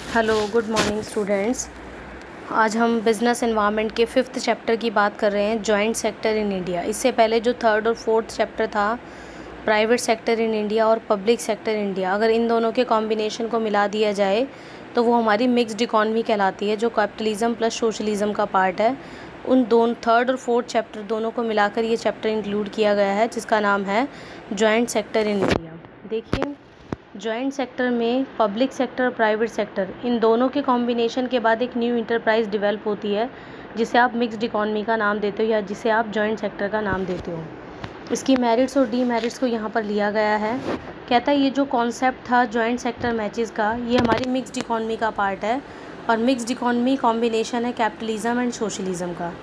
Hello, good morning students. आज हम business environment के 5th चैप्टर की बात कर रहे हैं, जॉइंट सेक्टर इन इंडिया। इससे पहले जो 3rd और 4th चैप्टर था, प्राइवेट सेक्टर इन इंडिया और पब्लिक सेक्टर इन इंडिया, अगर इन दोनों के कॉम्बिनेशन को मिला दिया जाए तो वो हमारी मिक्स्ड इकॉनमी कहलाती है, जो कैपिटलिज्म प्लस सोशलिज्म का पार्ट है। उन 3rd और 4th चैप्टर दोनों को मिलाकर ये चैप्टर इंक्लूड किया गया है, जिसका नाम है जॉइंट सेक्टर इन इंडिया। देखिए, जॉइंट सेक्टर में पब्लिक सेक्टर और प्राइवेट सेक्टर, इन दोनों के कॉम्बिनेशन के बाद एक न्यू इंटरप्राइज डेवलप होती है, जिसे आप मिक्स्ड इकॉनमी का नाम देते हो या जिसे आप जॉइंट सेक्टर का नाम देते हो। इसकी मेरिट्स और डीमेरिट्स को यहाँ पर लिया गया है। कहता है ये जो कॉन्सेप्ट था जॉइंट सेक्टर मैचेस का, ये हमारी मिक्स्ड इकॉनमी का पार्ट है, और मिक्स्ड इकॉनमी कॉम्बिनेशन है कैपिटलिज्म एंड सोशलिज्म का।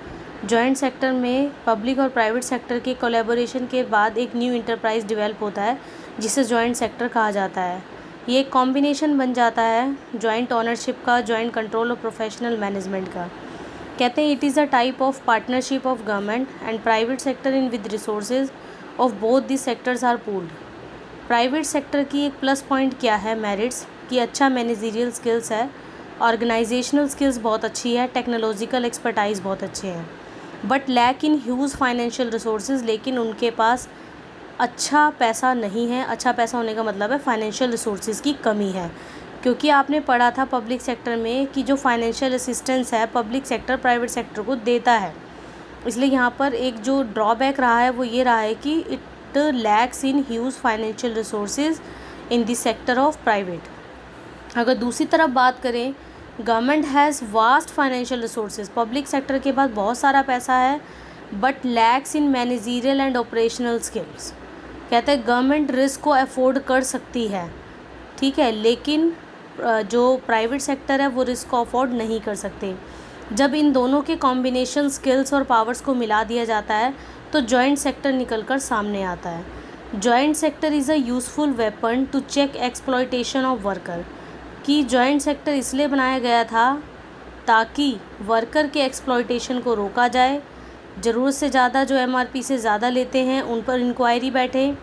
जॉइंट सेक्टर में पब्लिक और प्राइवेट सेक्टर के कोलैबोरेशन के बाद एक न्यू इंटरप्राइज डेवलप होता है, जिसे जॉइंट सेक्टर कहा जाता है। ये एक कॉम्बिनेशन बन जाता है जॉइंट ओनरशिप का, जॉइंट कंट्रोल और प्रोफेशनल मैनेजमेंट का। कहते हैं it is a type of partnership of government and private sector in with resources of both this sectors are pooled. Private sector की एक प्लस पॉइंट क्या है, मेरिट्स, कि अच्छा मैनेजरियल स्किल्स है, ऑर्गेनाइजेशनल स्किल्स बहुत अच्छी है, टेक्नोलॉजिकल एक्सपर्टाइज बहुत अच्छे हैं, but lack in huge financial resources. लेकिन उनके पास अच्छा पैसा नहीं है। अच्छा पैसा होने का मतलब है फाइनेंशियल रिसोर्सेज की कमी है, क्योंकि आपने पढ़ा था पब्लिक सेक्टर में कि जो फाइनेंशियल असिस्टेंस है पब्लिक सेक्टर प्राइवेट सेक्टर को देता है। इसलिए यहाँ पर एक जो ड्रॉबैक रहा है वो ये रहा है कि it lacks in huge financial resources in the sector of private. अगर दूसरी तरफ बात करें, government has vast financial resources, public sector के पास बहुत सारा पैसा है, but lakhs in managerial and operational skills. कहते हैं गवर्नमेंट रिस्क को अफोर्ड कर सकती है, ठीक है, लेकिन जो प्राइवेट सेक्टर है वो रिस्क को अफोर्ड नहीं कर सकते। जब इन दोनों के कॉम्बिनेशन स्किल्स और पावर्स को मिला दिया जाता है तो जॉइंट सेक्टर निकल कर सामने आता है। Joint sector is a useful weapon to check exploitation of worker. कि जॉइंट सेक्टर इसलिए बनाया गया था ताकि वर्कर के एक्सप्लॉयटेशन को रोका जाए, ज़रूरत से ज़्यादा जो एमआरपी से ज़्यादा लेते हैं उन पर इंक्वायरी बैठे,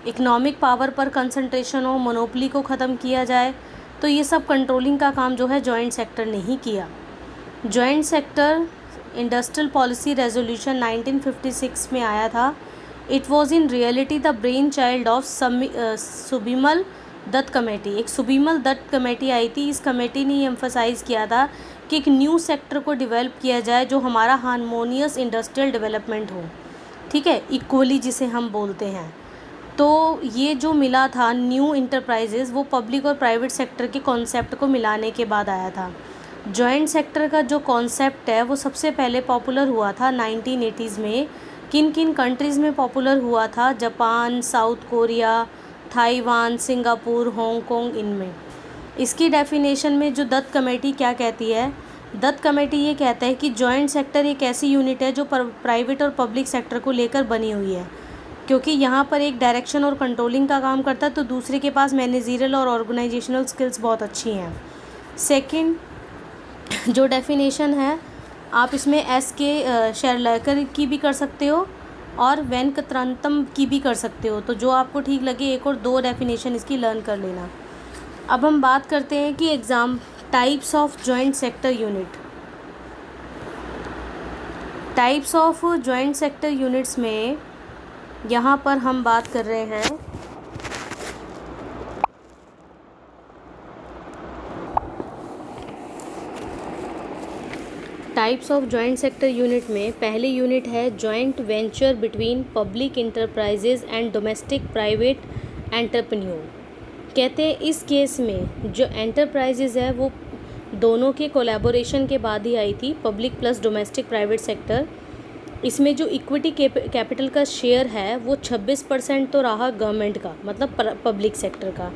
इकोनॉमिक पावर पर कंसंट्रेशन हो, मोनोपोली को ख़त्म किया जाए। तो ये सब कंट्रोलिंग का काम जो है जॉइंट सेक्टर ने ही किया। Joint sector industrial policy resolution 1956 में आया था। It was in reality the brain child of Subimal Dutt committee. एक सुबिमल दत्त कमेटी आई थी। इस कमेटी ने ये एम्फसाइज़ किया था कि एक न्यू सेक्टर को डेवलप किया जाए जो हमारा हार्मोनियस इंडस्ट्रियल डेवलपमेंट हो, ठीक है, इक्वली जिसे हम बोलते हैं। तो ये जो मिला था न्यू इंटरप्राइजेज़, वो पब्लिक और प्राइवेट सेक्टर के कॉन्सेप्ट को मिलाने के बाद आया था। जॉइंट सेक्टर का जो कॉन्सेप्ट है वो सबसे पहले पॉपुलर हुआ था 1980s में। किन किन कंट्रीज़ में पॉपुलर हुआ था? Japan, south Korea, Taiwan, Singapore, Hong Kong, इनमें। इसकी डेफिनेशन में जो दत्त कमेटी क्या कहती है, दत्त कमेटी ये कहता है कि जॉइंट सेक्टर एक ऐसी यूनिट है जो प्राइवेट और पब्लिक सेक्टर को लेकर बनी हुई है, क्योंकि यहाँ पर एक डायरेक्शन और कंट्रोलिंग का काम करता है, तो दूसरे के पास मैनेजरियल और ऑर्गेनाइजेशनल स्किल्स बहुत अच्छी हैं। सेकंड जो डेफिनेशन है, आप इसमें एस के शेरलकर की भी कर सकते हो और वैन कत्रांतम की भी कर सकते हो, तो जो आपको ठीक लगे एक और दो डेफिनेशन इसकी लर्न कर लेना। अब हम बात करते हैं कि exam types of joint sector unit. Types of joint sector units में यहाँ पर हम बात कर रहे हैं types of joint sector unit में पहली यूनिट है joint venture between public enterprises and domestic private entrepreneur. कहते हैं इस केस में जो एंटरप्राइजेज है वो दोनों के कोलैबोरेशन के बाद ही आई थी, public plus domestic private sector. इसमें जो इक्विटी कैपिटल का शेयर है वो 26% तो रहा गवर्नमेंट का, मतलब पब्लिक सेक्टर का,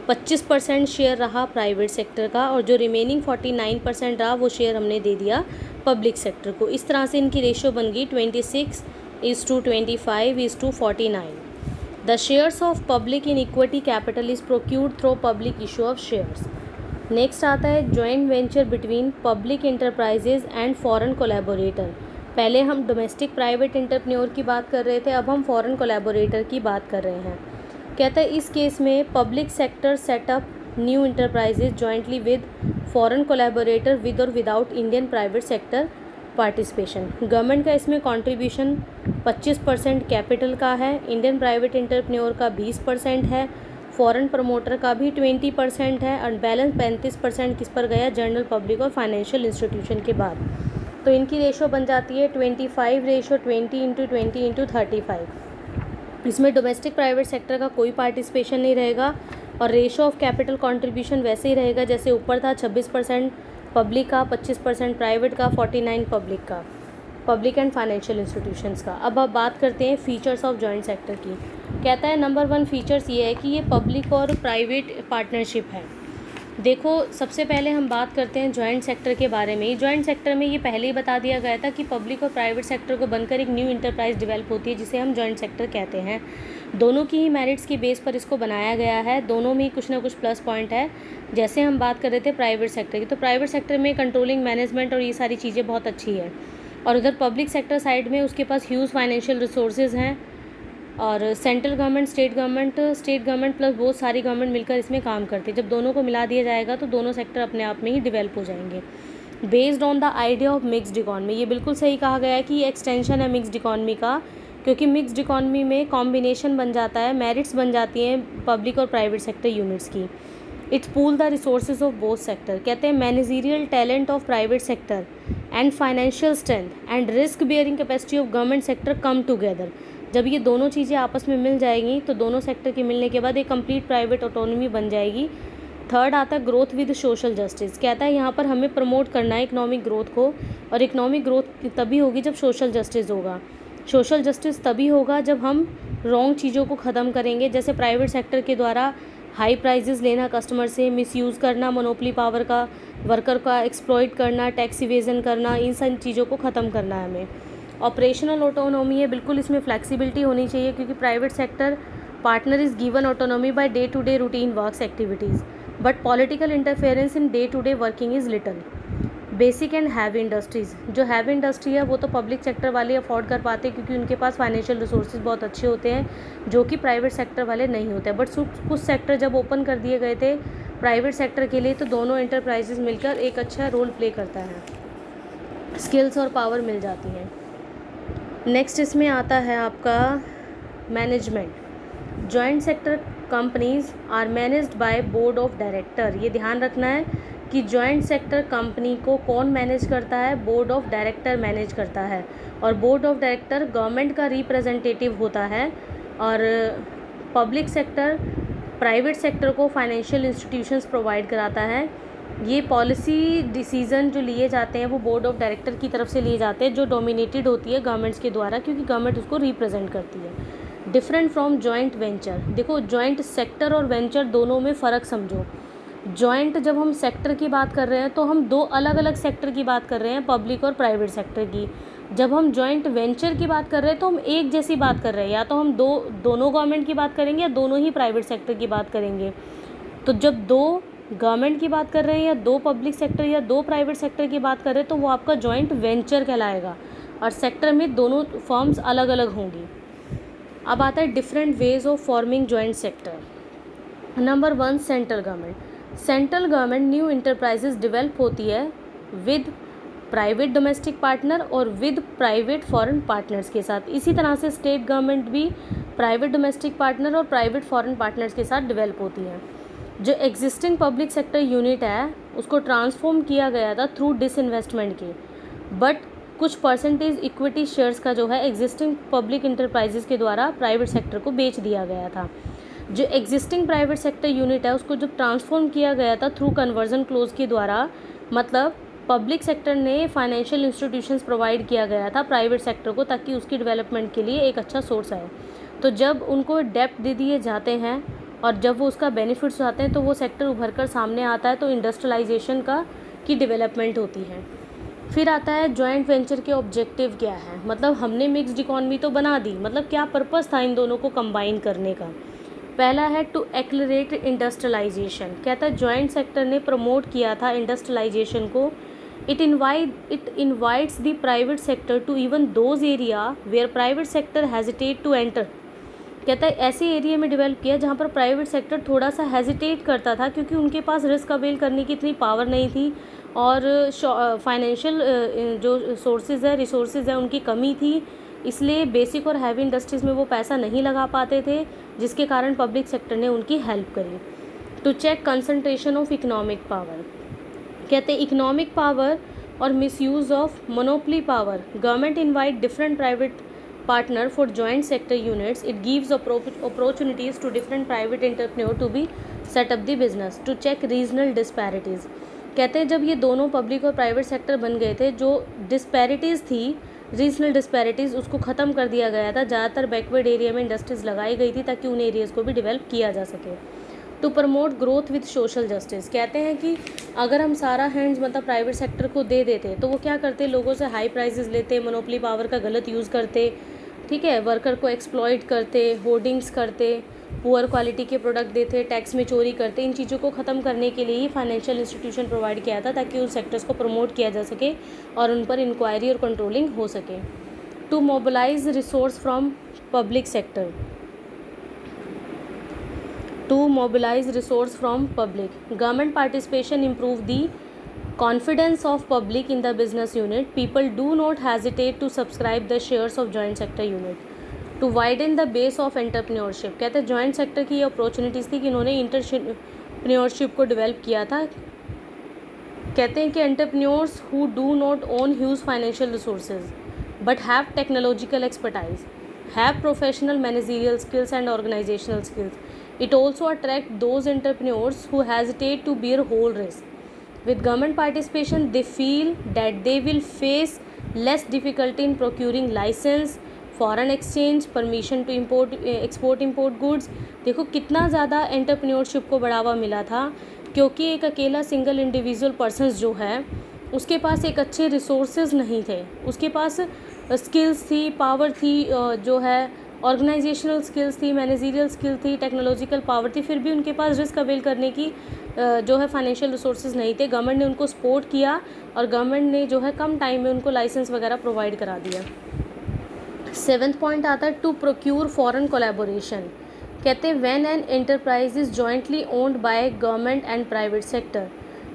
25% शेयर रहा प्राइवेट सेक्टर का, और जो रिमेनिंग 49% रहा वो शेयर हमने दे दिया पब्लिक सेक्टर को। इस तरह से इनकी रेशो बन गई 26:25:49। The shares of public in equity capital is procured through public issue of shares. Next आता है joint venture between public enterprises and foreign collaborator. पहले हम डोमेस्टिक प्राइवेट एंटरप्रेन्योर की बात कर रहे थे, अब हम फॉरेन कोलैबोरेटर की बात कर रहे हैं। कहता है इस केस में public sector setup new enterprises jointly with foreign collaborator with और without Indian private sector participation. Government का इसमें कंट्रीब्यूशन 25% कैपिटल का है, इंडियन प्राइवेट एंटरप्रेन्योर का 20% है, फॉरेन प्रमोटर का भी 20% है और बैलेंस 35% किस पर गया, जनरल पब्लिक और फाइनेंशियल इंस्टीट्यूशन के बाद। तो इनकी रेशो बन जाती है 25:20 इसमें डोमेस्टिक प्राइवेट सेक्टर का कोई पार्टिसिपेशन नहीं रहेगा और रेशो ऑफ कैपिटल कंट्रीब्यूशन वैसे ही रहेगा जैसे ऊपर था, 26% पब्लिक का, 25% प्राइवेट का, 49 पब्लिक का, पब्लिक एंड फाइनेंशियल इंस्टीट्यूशंस का। अब आप बात करते हैं फीचर्स ऑफ जॉइंट सेक्टर की। कहता है नंबर 1 फीचर्स ये है कि ये पब्लिक और प्राइवेट पार्टनरशिप है। देखो सबसे पहले हम बात करते हैं जॉइंट सेक्टर के बारे में। जॉइंट सेक्टर में ये पहले ही बता दिया गया था कि पब्लिक और प्राइवेट सेक्टर को बनकर एक न्यू इंटरप्राइज डेवलप होती है जिसे हम जॉइंट सेक्टर कहते हैं। दोनों की ही मेरिट्स की बेस पर इसको बनाया गया है, दोनों में कुछ ना कुछ प्लस पॉइंट है। जैसे हम बात कर रहे थे प्राइवेट सेक्टर की, तो प्राइवेट सेक्टर में कंट्रोलिंग मैनेजमेंट और ये सारी चीज़ें बहुत अच्छी है और उधर पब्लिक सेक्टर साइड में उसके पास ह्यूज फाइनेंशियल रिसोर्सेज हैं और central government state government plus बहुत सारी गवर्नमेंट मिलकर इसमें काम करती है। जब दोनों को मिला दिया जाएगा तो दोनों सेक्टर अपने आप में ही डेवलप हो जाएंगे। Based on the idea of mixed economy, ये बिल्कुल सही कहा गया है कि ये एक्सटेंशन है मिक्स्ड इकॉनमी का, क्योंकि मिक्स्ड इकॉनमी में कॉम्बिनेशन बन जाता है, मेरिट्स बन जाती हैं पब्लिक और प्राइवेट सेक्टर यूनिट्स की। It's pool the resources of both sector. कहते हैं managerial talent of private sector and financial strength and risk bearing capacity of government sector come together. जब ये दोनों चीज़ें आपस में मिल जाएंगी तो दोनों सेक्टर के मिलने के बाद एक कंप्लीट प्राइवेट ऑटोनॉमी बन जाएगी। थर्ड आता है ग्रोथ विद सोशल जस्टिस। कहता है यहाँ पर हमें प्रमोट करना है इकोनॉमिक ग्रोथ को, और इकोनॉमिक ग्रोथ तभी होगी जब सोशल जस्टिस होगा। सोशल जस्टिस तभी होगा जब हम रॉन्ग चीज़ों को ख़त्म करेंगे, जैसे प्राइवेट सेक्टर के द्वारा हाई प्राइजेस लेना कस्टमर से, मिसयूज़ करना, मोनोपोली पावर का, वर्कर का एक्सप्लॉइट करना, टैक्स इवेजन करना, इन सारी चीज़ों को ख़त्म करना है हमें। ऑपरेशनल ऑटोनॉमी है, बिल्कुल इसमें फ्लेक्सिबिलिटी होनी चाहिए क्योंकि private sector partner is given autonomy by day to day routine works activities but political interference in day to day working is little. Basic and heavy industries, जो हैवी इंडस्ट्री है वो तो पब्लिक सेक्टर वाले afford कर पाते हैं क्योंकि उनके पास फाइनेंशियल रिसोर्सेज बहुत अच्छे होते हैं जो कि प्राइवेट सेक्टर वाले नहीं होते। बट कुछ सेक्टर जब ओपन कर दिए गए थे प्राइवेट सेक्टर के लिए तो दोनों एंटरप्राइजेज मिलकर एक अच्छा रोल प्ले करता है, स्किल्स और पावर मिल जाती हैं। नेक्स्ट इसमें आता है आपका management. Joint sector companies are managed by board of director. ये ध्यान रखना है कि जॉइंट सेक्टर कंपनी को कौन मैनेज करता है, बोर्ड ऑफ डायरेक्टर मैनेज करता है। और बोर्ड ऑफ डायरेक्टर गवर्नमेंट का रिप्रेजेंटेटिव होता है और पब्लिक सेक्टर प्राइवेट सेक्टर को फाइनेंशियल इंस्टीट्यूशंस प्रोवाइड कराता है। ये पॉलिसी डिसीजन जो लिए जाते हैं वो बोर्ड ऑफ डायरेक्टर की तरफ से लिए जाते हैं जो डोमिनेटेड होती है गवर्नमेंट्स के द्वारा क्योंकि गवर्नमेंट उसको रिप्रेजेंट करती है। Different from joint venture. देखो जॉइंट सेक्टर और वेंचर दोनों में फ़र्क समझो। जॉइंट जब हम सेक्टर की बात कर रहे हैं तो हम दो अलग अलग सेक्टर की बात कर रहे हैं, पब्लिक और प्राइवेट सेक्टर की। जब हम जॉइंट वेंचर की बात कर रहे हैं तो हम एक जैसी बात कर रहे हैं, या तो हम दोनों गवर्नमेंट की बात करेंगे या दोनों ही प्राइवेट सेक्टर की बात करेंगे। तो जब दो गवर्नमेंट की बात कर रहे हैं या दो पब्लिक सेक्टर या दो प्राइवेट सेक्टर की बात कर रहे हैं तो वो आपका जॉइंट वेंचर कहलाएगा और सेक्टर में दोनों फर्म्स अलग अलग होंगी। अब आता है different ways of forming joint sector. Number 1 central government. Central government new enterprises develop होती है विद प्राइवेट डोमेस्टिक पार्टनर और विद प्राइवेट फॉरेन पार्टनर्स के साथ। इसी तरह से स्टेट गवर्नमेंट भी प्राइवेट डोमेस्टिक पार्टनर और प्राइवेट फॉरेन पार्टनर्स के साथ डेवलप होती है। जो एग्जिस्टिंग पब्लिक सेक्टर यूनिट है उसको ट्रांसफॉर्म किया गया था थ्रू डिसइन्वेस्टमेंट के, बट कुछ परसेंटेज इक्विटी शेयर्स का जो है एग्जिस्टिंग पब्लिक इंटरप्राइजेज के द्वारा प्राइवेट सेक्टर को बेच दिया गया था। जो एग्जिस्टिंग प्राइवेट सेक्टर यूनिट है उसको जब ट्रांसफॉर्म किया गया था थ्रू कन्वर्जन क्लोज के द्वारा, मतलब पब्लिक सेक्टर ने फाइनेंशियल इंस्टीट्यूशंस प्रोवाइड किया गया था प्राइवेट सेक्टर को ताकि उसकी डेवलपमेंट के लिए एक अच्छा सोर्स आए। तो जब उनको डेप्ट दे दिए जाते हैं और जब वो उसका बेनिफिट्स आते हैं तो वो सेक्टर उभर कर सामने आता है, तो इंडस्ट्रियलाइजेशन की डेवलपमेंट होती है। फिर आता है जॉइंट वेंचर के ऑब्जेक्टिव क्या है, मतलब हमने मिक्स्ड इकॉनमी तो बना दी, मतलब क्या पर्पस था इन दोनों को कंबाइन करने का। पहला है टू एक्सलरेट इंडस्ट्रियलाइजेशन। कहता है जॉइंट सेक्टर ने प्रमोट किया था इंडस्ट्रियलाइजेशन को। It invites the private sector to even those area where private sector hesitate to enter. कहता है ऐसे एरिया में डेवलप किया जहाँ पर प्राइवेट सेक्टर थोड़ा सा हेजिटेट करता था, क्योंकि उनके पास रिस्क अवेल करने की इतनी पावर नहीं थी और फाइनेंशियल जो सोर्सेज है, रिसोर्सेज है, उनकी कमी थी। इसलिए बेसिक और हैवी इंडस्ट्रीज़ में वो पैसा नहीं लगा पाते थे, जिसके कारण पब्लिक सेक्टर ने उनकी हेल्प करी। To check concentration of economic power, कहते हैं इकोनॉमिक पावर और misuse of monopoly power, government invite different private partner for joint sector units. It gives opportunities to different private entrepreneur to be set up the business to check regional disparities. कहते हैं जब ये दोनों public और private sector बन गए थे, जो डिस्पैरिटीज़ थी, रीजनल डिस्पैरिटीज़, उसको ख़त्म कर दिया गया था। ज़्यादातर बैकवर्ड एरिया में इंडस्ट्रीज़ लगाई गई थी ताकि उन एरियाज़ को भी डेवलप किया जा सके। To promote growth with social justice, कहते हैं कि अगर हम सारा हैंड्स मतलब प्राइवेट सेक्टर को दे देते तो वो क्या करते, लोगों से हाई प्राइसेस लेते, मोनोपोली पावर का गलत यूज़ करते, ठीक है, वर्कर को एक्सप्लॉइट करते, होर्डिंग्स करते, पुअर क्वालिटी के प्रोडक्ट देते, टैक्स में चोरी करते। इन चीज़ों को ख़त्म करने के लिए ही फाइनेंशियल इंस्टीट्यूशन प्रोवाइड किया था ताकि उन सेक्टर्स को प्रमोट किया जा सके और उन पर इंक्वायरी और कंट्रोलिंग हो सके। To mobilise resource from public sector, to mobilise resource from public, government participation improve the confidence of public in the business unit. People do not hesitate to subscribe the shares of joint sector unit. To widen the base of entrepreneurship, कहते हैं joint sector की ये opportunities थी कि इन्होंने entrepreneurship को develop किया था। कहते हैं कि entrepreneurs who do not own huge financial resources but have technological expertise, have professional managerial skills and organizational skills. It also attract those entrepreneurs who hesitate to bear whole risk. With government participation, they feel that they will face less difficulty in procuring license, foreign exchange, permission to export goods. देखो कितना ज़्यादा entrepreneurship को बढ़ावा मिला था, क्योंकि एक अकेला सिंगल इंडिविजुअल पर्सन जो है उसके पास एक अच्छे रिसोर्सेज नहीं थे, उसके पास स्किल्स थी, पावर थी, जो है ऑर्गेनाइजेशनल स्किल्स थी, मैनेजरियल स्किल थी, टेक्नोलॉजिकल पावर थी, फिर भी उनके पास रिस्क अवेल करने की जो है फाइनेंशियल रिसोर्सेज नहीं थे। गवर्नमेंट ने उनको सपोर्ट किया और गवर्नमेंट ने जो है कम टाइम में उनको लाइसेंस वगैरह प्रोवाइड करा दिया। 7th पॉइंट आता है टू प्रोक्यूर फॉरेन कोलैबोरेशन, कहते हैं when an enterprise is jointly owned by government and private sector,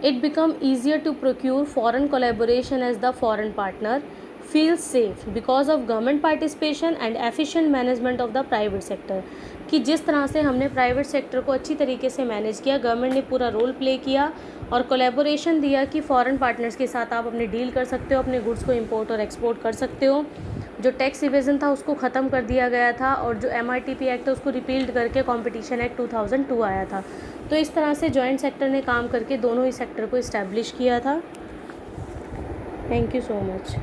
it become easier to procure foreign collaboration as the foreign partner feels safe because of government participation and efficient management of the private sector। कि जिस तरह से हमने private sector को अच्छी तरीके से manage किया, गवर्नमेंट ने पूरा रोल प्ले किया और कोलैबोरेशन दिया कि फॉरेन पार्टनर्स के साथ आप अपने डील कर सकते हो, अपने गुड्स को इंपोर्ट और एक्सपोर्ट कर सकते हो। जो टैक्स इवेजन था उसको ख़त्म कर दिया गया था और जो MRTP एक्ट है उसको रिपील्ड करके कॉम्पिटिशन एक्ट 2002 आया था। तो इस तरह से जॉइंट सेक्टर ने काम करके दोनों ही सेक्टर को इस्टेब्लिश किया था। Thank you so much.